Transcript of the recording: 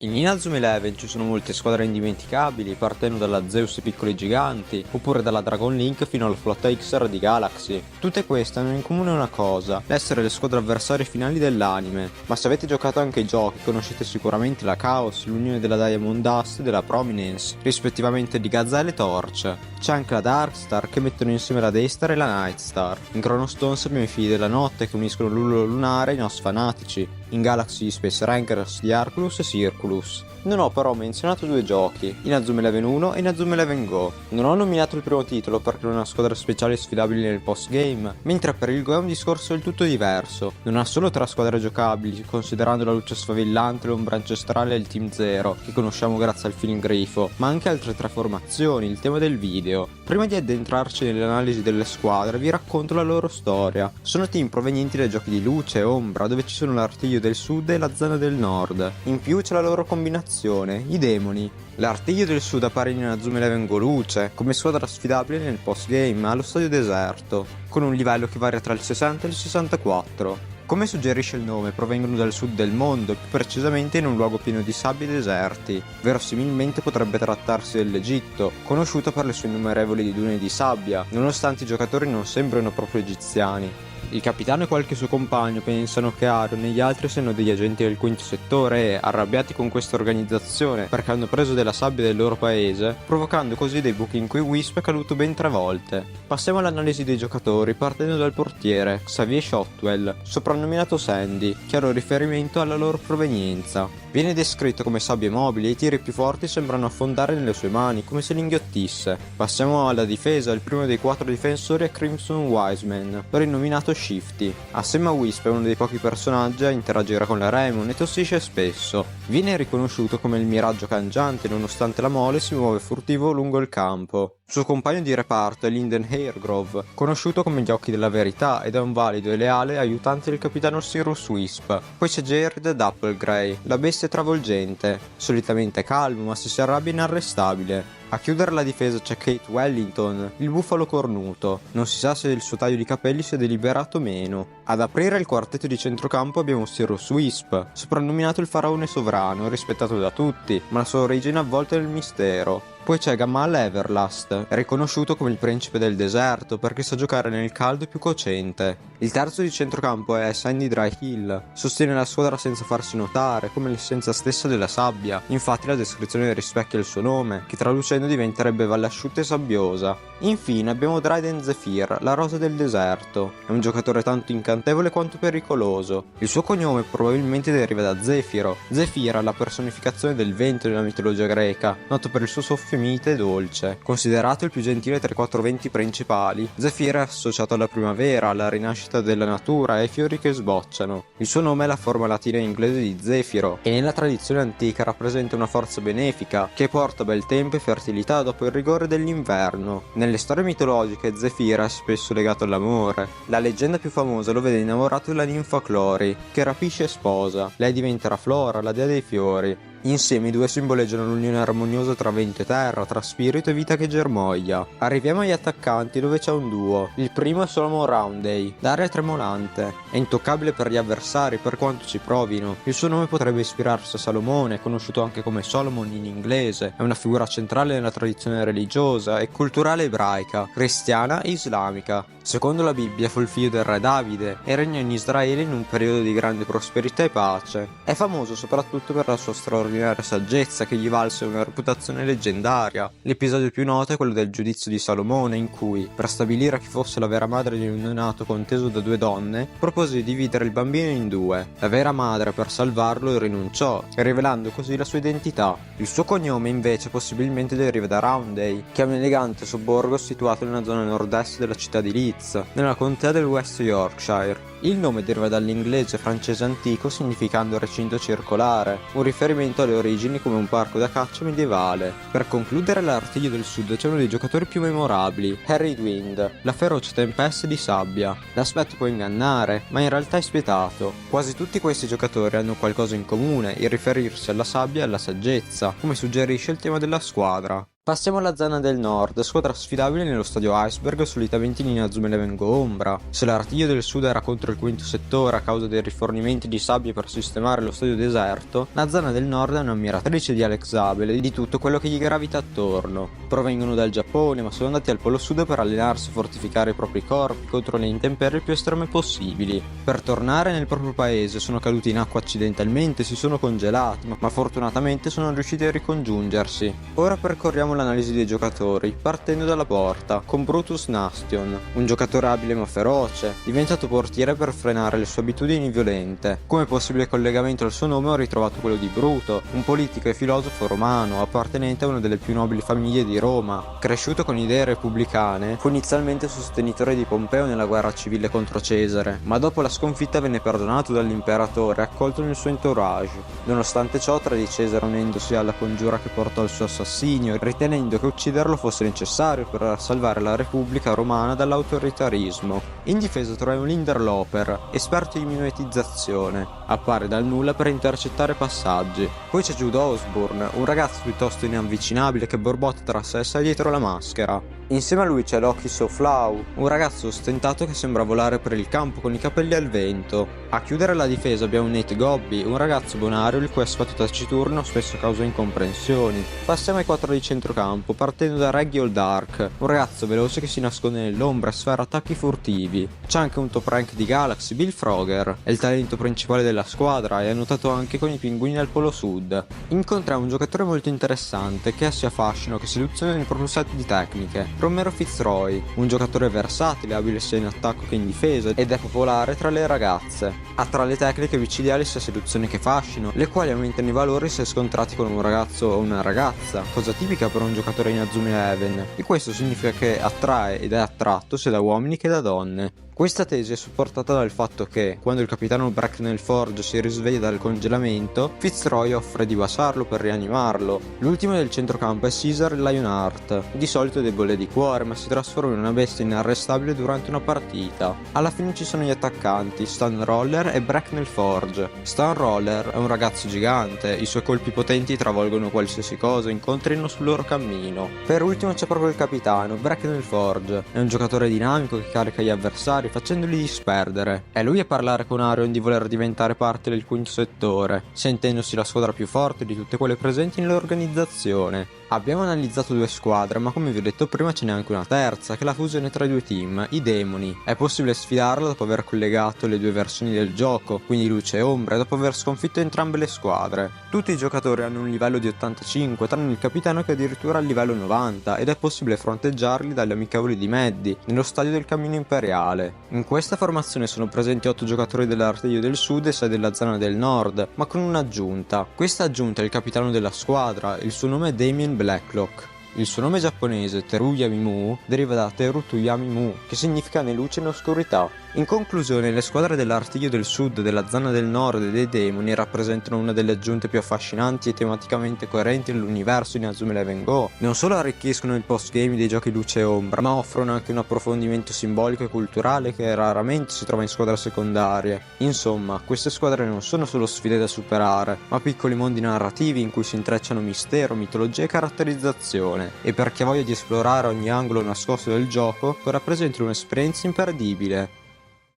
In Inazuma Eleven ci sono molte squadre indimenticabili, partendo dalla Zeus e Piccoli Giganti, oppure dalla Dragon Link fino alla flotta Xer di Galaxy. Tutte queste hanno in comune una cosa, l'essere le squadre avversarie finali dell'anime. Ma se avete giocato anche ai giochi, conoscete sicuramente la Chaos, l'unione della Diamond Dust e della Prominence, rispettivamente di Gazelle e Torch. C'è anche la Darkstar, che mettono insieme la Daystar e la Nightstar. In Chrono Stones abbiamo i figli della notte, che uniscono l'Ullo lunare e i Nos fanatici. In Galaxy Space Rankers di Arculus e Circulus. Non ho però menzionato due giochi, Inazuma Eleven 1 e Inazuma Eleven Go. Non ho nominato il primo titolo perché non ha squadre speciali sfidabili nel postgame, mentre per il Go è un discorso del tutto diverso. Non ha solo 3 squadre giocabili, considerando la luce sfavillante, l'ombra ancestrale e il Team Zero, che conosciamo grazie al film Grifo, ma anche altre 3 formazioni, il tema del video. Prima di addentrarci nell'analisi delle squadre, vi racconto la loro storia. Sono team provenienti dai giochi di luce e ombra, dove ci sono l'artiglio del sud e la zona del nord. In più c'è la loro combinazione, i demoni. L'artiglio del sud appare in Inazuma Eleven Go Luce, come squadra sfidabile nel postgame allo stadio deserto, con un livello che varia tra il 60 e il 64. Come suggerisce il nome, provengono dal sud del mondo, più precisamente in un luogo pieno di sabbie e deserti. Verosimilmente potrebbe trattarsi dell'Egitto, conosciuto per le sue innumerevoli dune di sabbia, nonostante i giocatori non sembrino proprio egiziani. Il capitano e qualche suo compagno pensano che Arion e gli altri siano degli agenti del quinto settore e, arrabbiati con questa organizzazione perché hanno preso della sabbia del loro paese, provocando così dei buchi in cui Wisp è caduto ben 3 volte. Passiamo all'analisi dei giocatori partendo dal portiere, Xavier Shotwell, soprannominato Sandy, chiaro riferimento alla loro provenienza. Viene descritto come sabbie mobili e i tiri più forti sembrano affondare nelle sue mani, come se li inghiottisse. Passiamo alla difesa, il primo dei 4 difensori è Crimson Wiseman, rinominato Shifty. Assieme a Wisp è uno dei pochi personaggi a interagire con la Raimon e tossisce spesso. Viene riconosciuto come il miraggio cangiante, nonostante la mole si muove furtivo lungo il campo. Suo compagno di reparto è Linden Hairgrove, conosciuto come gli occhi della verità ed è un valido e leale aiutante del capitano Cyrus Wisp. Poi c'è Jared Dapplegrey, la bestia travolgente, solitamente calmo ma se si arrabbia inarrestabile. A chiudere la difesa c'è Kate Wellington, il bufalo cornuto. Non si sa se il suo taglio di capelli sia deliberato o meno. Ad aprire il quartetto di centrocampo abbiamo Cyrus Wisp, soprannominato il faraone sovrano, rispettato da tutti, ma la sua origine avvolta nel mistero. Poi c'è Gamal Everlast, riconosciuto come il principe del deserto perché sa giocare nel caldo più cocente. Il terzo di centrocampo è Sandy Dryhill, sostiene la squadra senza farsi notare, come l'essenza stessa della sabbia. Infatti la descrizione rispecchia il suo nome, che traducendo diventerebbe valle asciutta e sabbiosa. Infine abbiamo Dryden Zephyr, la rosa del deserto. È un giocatore tanto incantevole quanto pericoloso. Il suo cognome probabilmente deriva da Zefiro. Zefira è la personificazione del vento nella mitologia greca, noto per il suo soffio mite e dolce. Considerato il più gentile tra i 4 venti principali, Zephyr è associato alla primavera, alla rinascita della natura e ai fiori che sbocciano. Il suo nome è la forma latina e inglese di Zefiro e nella tradizione antica rappresenta una forza benefica che porta bel tempo e fertilità dopo il rigore dell'inverno. Nelle storie mitologiche Zephyr è spesso legato all'amore. La leggenda più famosa lo vede innamorato della ninfa Clori, che rapisce e sposa. Lei diventerà Flora, la dea dei fiori. Insieme i due simboleggiano l'unione armoniosa tra vento e terra, tra spirito e vita che germoglia. Arriviamo agli attaccanti dove c'è un duo. Il primo è Solomon Roundey, d'aria tremolante. È intoccabile per gli avversari per quanto ci provino. Il suo nome potrebbe ispirarsi a Salomone, conosciuto anche come Solomon in inglese. È una figura centrale nella tradizione religiosa e culturale ebraica, cristiana e islamica. Secondo la Bibbia fu il figlio del re Davide e regnò in Israele in un periodo di grande prosperità e pace. È famoso soprattutto per la sua straordinaria saggezza che gli valse una reputazione leggendaria. L'episodio più noto è quello del giudizio di Salomone in cui, per stabilire chi fosse la vera madre di un neonato conteso da 2 donne, propose di dividere il bambino in 2. La vera madre per salvarlo rinunciò, rivelando così la sua identità. Il suo cognome invece possibilmente deriva da Roundey, che è un elegante sobborgo situato nella zona nord-est della città di Leeds, nella contea del West Yorkshire. Il nome deriva dall'inglese e francese antico significando recinto circolare, un riferimento alle origini come un parco da caccia medievale. Per concludere l'artiglio del sud c'è uno dei giocatori più memorabili, Harry Wind, la feroce tempesta di sabbia. L'aspetto può ingannare, ma in realtà è spietato. Quasi tutti questi giocatori hanno qualcosa in comune, il riferirsi alla sabbia e alla saggezza, come suggerisce il tema della squadra. Passiamo alla zona del nord, squadra sfidabile nello stadio Iceberg solitamente in Inazuma Eleven Go Ombra. Se l'Artiglio del Sud era contro il quinto settore a causa dei rifornimenti di sabbie per sistemare lo stadio deserto, la zona del nord è un'ammiratrice di Alex Abel e di tutto quello che gli gravita attorno. Provengono dal Giappone, ma sono andati al Polo Sud per allenarsi e fortificare i propri corpi contro le intemperie più estreme possibili. Per tornare nel proprio paese sono caduti in acqua accidentalmente, si sono congelati, ma fortunatamente sono riusciti a ricongiungersi. Ora percorriamo l'analisi dei giocatori, partendo dalla porta, con Brutus Nastion, un giocatore abile ma feroce, diventato portiere per frenare le sue abitudini violente. Come possibile collegamento al suo nome ho ritrovato quello di Bruto, un politico e filosofo romano, appartenente a una delle più nobili famiglie di Roma. Cresciuto con idee repubblicane, fu inizialmente sostenitore di Pompeo nella guerra civile contro Cesare, ma dopo la sconfitta venne perdonato dall'imperatore e accolto nel suo entourage. Nonostante ciò tradì Cesare unendosi alla congiura che portò al suo assassinio, ritenendo che ucciderlo fosse necessario per salvare la Repubblica Romana dall'autoritarismo. In difesa troviamo l'Interloper, esperto di mimetizzazione. Appare dal nulla per intercettare passaggi. Poi c'è Jude Osborne, un ragazzo piuttosto inavvicinabile che borbotta tra sé e sé dietro la maschera. Insieme a lui c'è Loki Soflau, un ragazzo ostentato che sembra volare per il campo con i capelli al vento. A chiudere la difesa abbiamo Nate Gobby, un ragazzo bonario il cui aspetto taciturno spesso causa incomprensioni. Passiamo ai 4 di centrocampo, partendo da Reggie Oldark, un ragazzo veloce che si nasconde nell'ombra e sfera attacchi furtivi. C'è anche un top rank di Galaxy, Bill Frogger, è il talento principale della squadra e è annotato anche con i pinguini al Polo Sud. Incontriamo un giocatore molto interessante che ha sia fascino che seduzione nel proprio set di tecniche. Romero Fitzroy, un giocatore versatile, abile sia in attacco che in difesa ed è popolare tra le ragazze. Ha tra le tecniche micidiali sia seduzione che fascino, le quali aumentano i valori se scontrati con un ragazzo o una ragazza, cosa tipica per un giocatore in Azumi Eleven, e questo significa che attrae ed è attratto sia da uomini che da donne. Questa tesi è supportata dal fatto che, quando il capitano Bracknell Forge si risveglia dal congelamento, Fitzroy offre di baciarlo per rianimarlo. L'ultimo del centrocampo è Caesar Lionheart, di solito debole di cuore ma si trasforma in una bestia inarrestabile durante una partita. Alla fine ci sono gli attaccanti, Stan Roller e Bracknell Forge. Stan Roller è un ragazzo gigante, i suoi colpi potenti travolgono qualsiasi cosa incontrino sul loro cammino. Per ultimo c'è proprio il capitano, Bracknell Forge, è un giocatore dinamico che carica gli avversari facendoli disperdere. È lui a parlare con Arion di voler diventare parte del quinto settore, sentendosi la squadra più forte di tutte quelle presenti nell'organizzazione. Abbiamo analizzato 2 squadre, ma come vi ho detto prima ce n'è anche una terza, che è la fusione tra i 2 team, i Demoni. È possibile sfidarla dopo aver collegato le 2 versioni del gioco, quindi luce e ombra, e dopo aver sconfitto entrambe le squadre. Tutti i giocatori hanno un livello di 85, tranne il capitano che è addirittura al livello 90, ed è possibile fronteggiarli dalle amichevoli di Maddie, nello stadio del Cammino Imperiale. In questa formazione sono presenti 8 giocatori dell'Artiglio del Sud e 6 della zona del Nord, ma con un'aggiunta. Questa aggiunta è il capitano della squadra, il suo nome è Damien Blacklock. Il suo nome giapponese, Teruya Mimu, deriva da Teru Tuyami Mu, che significa né luce né oscurità. In conclusione, le squadre dell'Artiglio del Sud, della zona del Nord e dei Demoni rappresentano una delle aggiunte più affascinanti e tematicamente coerenti nell'universo di Inazuma Eleven Go. Non solo arricchiscono il postgame dei giochi luce e ombra, ma offrono anche un approfondimento simbolico e culturale che raramente si trova in squadre secondarie. Insomma, queste squadre non sono solo sfide da superare, ma piccoli mondi narrativi in cui si intrecciano mistero, mitologia e caratterizzazione. E per chi ha voglia di esplorare ogni angolo nascosto del gioco, rappresentano un'esperienza imperdibile.